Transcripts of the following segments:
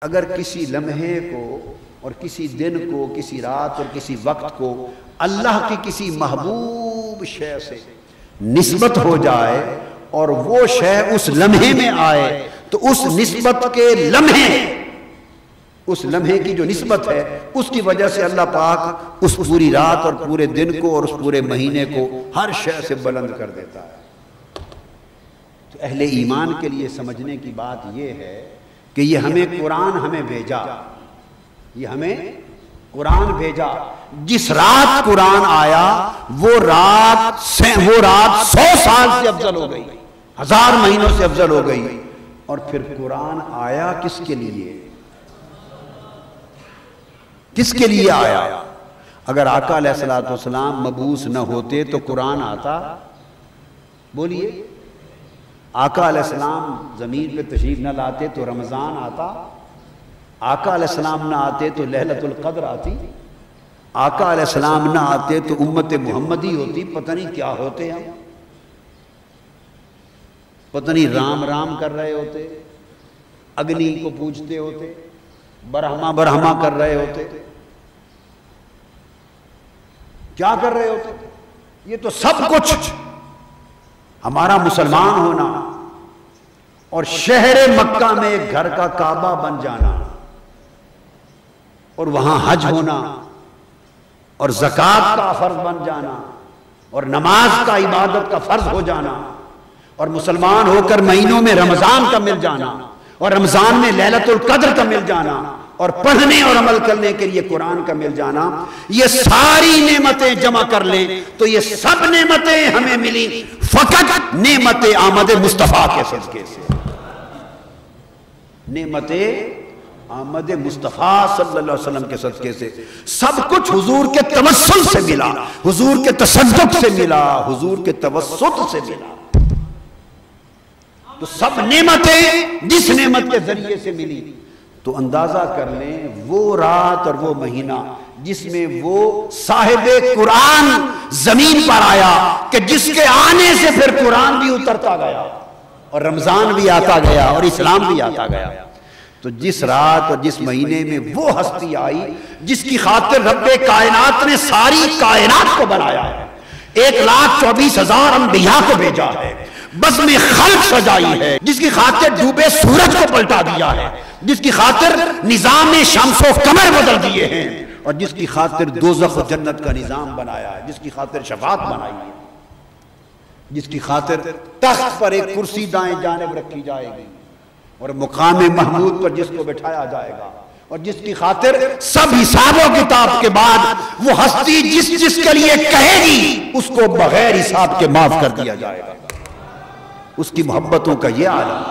اگر کسی لمحے کو اور کسی دن کو، کسی رات اور کسی وقت کو اللہ کی کسی محبوب شے سے نسبت ہو جائے اور وہ شے اس لمحے میں آئے تو اس نسبت کے لمحے، اس لمحے کی جو نسبت ہے اس کی وجہ سے اللہ پاک اس پوری رات اور پورے دن کو اور اس پورے مہینے کو ہر شے سے بلند کر دیتا ہے۔ تو اہل ایمان کے لیے سمجھنے کی بات یہ ہے کہ یہ ہمیں قرآن ہمیں بھیجا، یہ ہمیں قرآن بھیجا۔ جس رات قرآن آیا وہ رات 100 سال سے افضل ہو گئی، 1000 مہینوں سے افضل ہو گئی۔ اور پھر قرآن آیا کس کے لیے؟ کس کے لیے آیا؟ اگر آقا علیہ السلام مبعوث نہ ہوتے تو قرآن آتا؟ بولیے، آقا علیہ السلام زمین پہ تشریف نہ لاتے تو رمضان آتا؟ آقا علیہ السلام نہ آتے تو ليلۃ القدر آتی؟ آقا علیہ السلام نہ آتے تو امت محمدی ہوتی؟ پتہ نہیں کیا ہوتے ہم، پتہ نہیں رام رام کر رہے ہوتے، اگنی کو پوجتے ہوتے، برہما برہما کر رہے ہوتے، کیا کر رہے ہوتے؟ یہ تو سب کچھ ہمارا مسلمان ہونا اور شہر مکہ میں ایک گھر کا کعبہ بن جانا اور وہاں حج ہونا اور زکوٰۃ کا فرض بن جانا اور نماز کا عبادت کا فرض ہو جانا اور مسلمان ہو کر مہینوں میں رمضان کا مل جانا اور رمضان میں ليلۃ القدر کا مل جانا اور پڑھنے اور عمل کرنے کے لیے قرآن کا مل جانا، یہ ساری نعمتیں جمع کر لیں تو یہ سب نعمتیں ہمیں ملی فقط نعمت آمد مصطفیٰ کے صدقے سے۔ نعمت آمد مصطفیٰ صلی اللہ علیہ وسلم کے صدقے سے سب کچھ حضور کے توسل سے ملا، حضور کے تصدق سے ملا، حضور کے توسط سے ملا۔ تو سب نعمتیں جس نعمت کے ذریعے سے ملی تو اندازہ کر لیں وہ رات اور وہ مہینہ جس میں وہ صاحب قرآن زمین پر آیا کہ جس کے آنے سے پھر قرآن بھی اترتا گیا اور رمضان بھی آتا گیا اور اسلام بھی آتا گیا۔ تو جس رات اور جس مہینے میں وہ ہستی آئی جس کی خاطر رب کائنات نے ساری کائنات کو بنایا ہے، 1,24,000 انبیاء کو بھیجا ہے، بزم خلق سجائی ہے، جس کی خاطر ڈوبے سورج کو پلٹا دیا ہے، جس کی خاطر نظام شمس و قمر بدل دیے ہیں، اور جس کی خاطر دوزخ و جنت کا نظام بنایا ہے، جس کی خاطر شفاعت بنائی ہے، جس کی خاطر تخت پر ایک کرسی دائیں جانب رکھی جائے گی اور مقام محمود پر جس کو بٹھایا جائے گا، اور جس کی خاطر سب حساب و کتاب کے بعد وہ ہستی جس کے لیے کہے گی اس کو بغیر حساب کے معاف کر دیا جائے گا۔ اس کی محبتوں کا یہ عالم،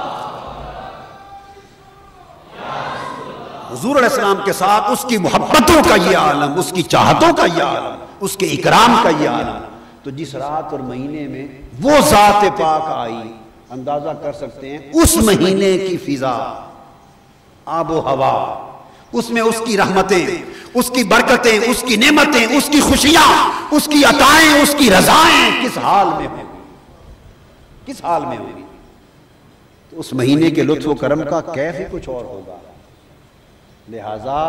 حضور علیہ السلام کے ساتھ اس کی محبتوں کا یہ عالم، اس کی چاہتوں کا یہ عالم، اس کے اکرام کا یہ عالم۔ تو جس رات اور مہینے میں وہ ذات پاک آئی، اندازہ کر سکتے ہیں اس مہینے کی فضا، آب و ہوا، اس میں اس کی رحمتیں، اس کی برکتیں، اس کی نعمتیں، اس کی خوشیاں، اس کی عطائیں، اس کی رضائیں کس حال میں ہوں، کس حال میں ہوگی؟ تو اس مہینے کے لطف و کرم کا کیف ہی کچھ اور ہوگا۔ لہٰذا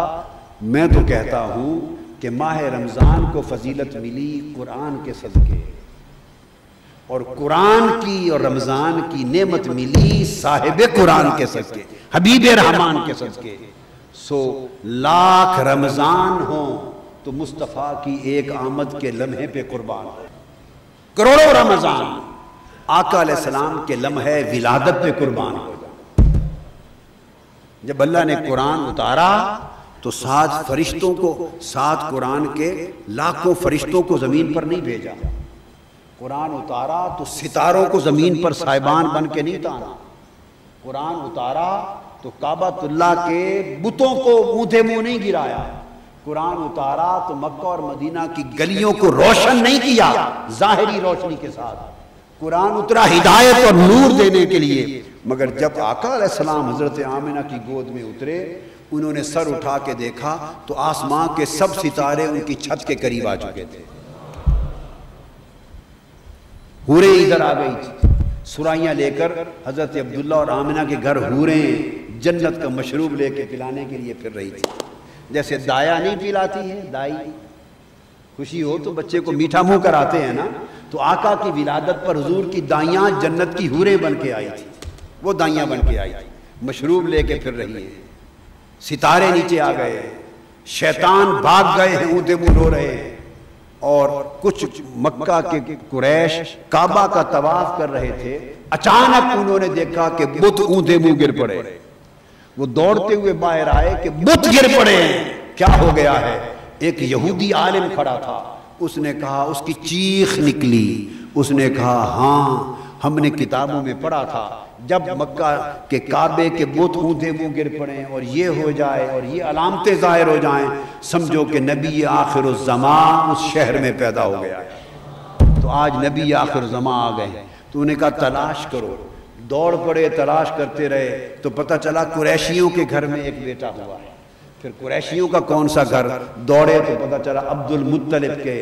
میں تو کہتا ہوں کہ ماہ رمضان کو فضیلت ملی قرآن کے صدقے، اور قرآن کی اور رمضان کی نعمت ملی صاحب قرآن کے صدقے، حبیب رحمان کے صدقے۔ سو لاکھ رمضان ہوں تو مصطفیٰ کی ایک آمد کے لمحے پہ قربان ہو، کروڑوں رمضان آقا علیہ السلام کے لمحے ولادت پہ قربان ہو جائے۔ جب اللہ نے قرآن اتارا تو 7 فرشتوں کو، 7 قرآن کے لاکھوں فرشتوں کو زمین پر نہیں بھیجا۔ قرآن اتارا تو ستاروں کو زمین پر صاحبان بن کے نہیں اتارا۔ قرآن اتارا تو کعبۃ اللہ کے بتوں کو منہ نہیں گرایا۔ قرآن اتارا تو مکہ اور مدینہ کی گلیوں کو روشن نہیں کیا ظاہری روشنی کے ساتھ۔ قرآن اترا ہدایت اور نور دینے کے لیے، مگر جب آقا علیہ السلام حضرت آمنہ کی گود میں اترے، انہوں نے سر اٹھا کے دیکھا تو آسمان کے سب ستارے ان کی چھت کے قریب آ چکے تھے۔ حوریں ادھر آ گئی تھی، سرائیاں لے کر حضرت عبداللہ اور آمنہ کے گھر حوریں جنت کا مشروب لے کے پلانے کے لیے پھر رہی تھی. جیسے دایا نہیں پلاتی ہے، دائی خوشی ہو تو بچے کو میٹھا منہ کراتے ہیں نا، تو آقا کی ولادت پر حضور کی دائیاں جنت کی حوریں بن کے آئی تھی. وہ دائیاں بن کے آئی تھی، مشروب لے کے پھر رہی ہیں. ستارے نیچے آ گئے ہیں، شیطان بھاگ گئے ہیں، اونتے منہ رو رہے ہیں. اور کچھ مکہ کے قریش کعبہ کا طواف کر رہے تھے، اچانک انہوں نے دیکھا کہ بت اونتے منہ گر پڑے. وہ دوڑتے ہوئے باہر آئے کہ بت گر پڑے ہیں، کیا ہو گیا ہے؟ ایک یہودی عالم کھڑا تھا، اس نے کہا، اس کی چیخ نکلی، اس نے کہا ہاں ہم نے کتابوں میں پڑھا تھا جب مکہ کے کعبے کے بت اونتے منہ گر پڑیں اور یہ ہو جائے اور یہ علامتیں ظاہر ہو جائیں، سمجھو کہ نبی آخر الزمان اس شہر میں پیدا ہو گیا ہے. تو آج نبی آخر الزمان آ گئے. تو انہیں کہا تلاش کرو. دوڑ پڑے، تلاش کرتے رہے تو پتہ چلا قریشیوں کے گھر میں ایک بیٹا ہوا ہے. پھر قریشیوں کا کون سا گھر؟ دوڑے تو پتہ چلا عبد المطلب کے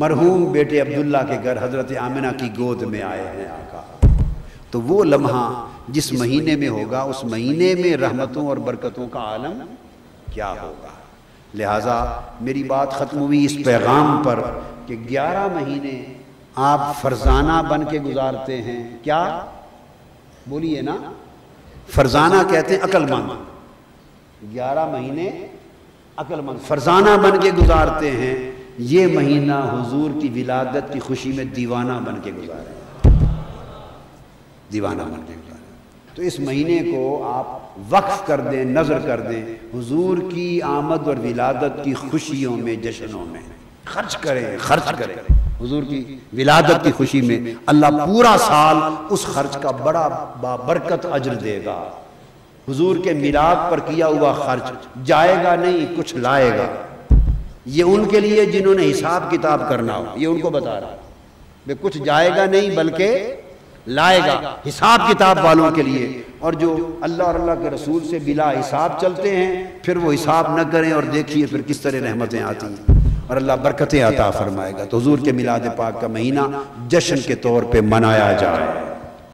مرحوم بیٹے عبداللہ کے گھر حضرت آمنہ کی گود میں آئے ہیں آقا. تو وہ لمحہ جس مہینے میں ہوگا، اس مہینے میں رحمتوں اور برکتوں کا عالم کیا ہوگا. لہٰذا میری بات ختم ہوئی اس پیغام پر کہ 11 مہینے آپ فرزانہ بن کے گزارتے ہیں. کیا بولیے نا، فرزانہ کہتے ہیں عقل مند. 11 مہینے عقل مند فرزانہ بن کے گزارتے ہیں. یہ مہینہ حضور کی ولادت کی خوشی میں دیوانہ بن کے گزارے، دیوانہ بن کے گزارے. تو اس مہینے کو آپ وقف کر دیں، نظر کر دیں، حضور کی آمد اور ولادت کی خوشیوں میں، جشنوں میں خرچ کریں، خرچ کریں. حضور کی ولادت کی خوشی میں اللہ پورا سال اس خرچ کا بڑا بابرکت اجر دے گا. حضور کے میلاد پر کیا ہوا خرچ جائے گا نہیں، کچھ لائے گا. یہ ان کے لیے جنہوں نے حساب کتاب کرنا ہو، یہ ان کو بتا رہا ہے، کچھ جائے گا نہیں بلکہ لائے گا حساب کتاب والوں کے لیے. اور جو اللہ اور اللہ کے رسول سے بلا حساب چلتے ہیں، پھر وہ حساب نہ کریں اور دیکھیے پھر کس طرح رحمتیں آتی ہیں اور اللہ برکتیں عطا فرمائے گا. تو حضور کے میلاد پاک کا مہینہ جشن کے طور پہ منایا جائے.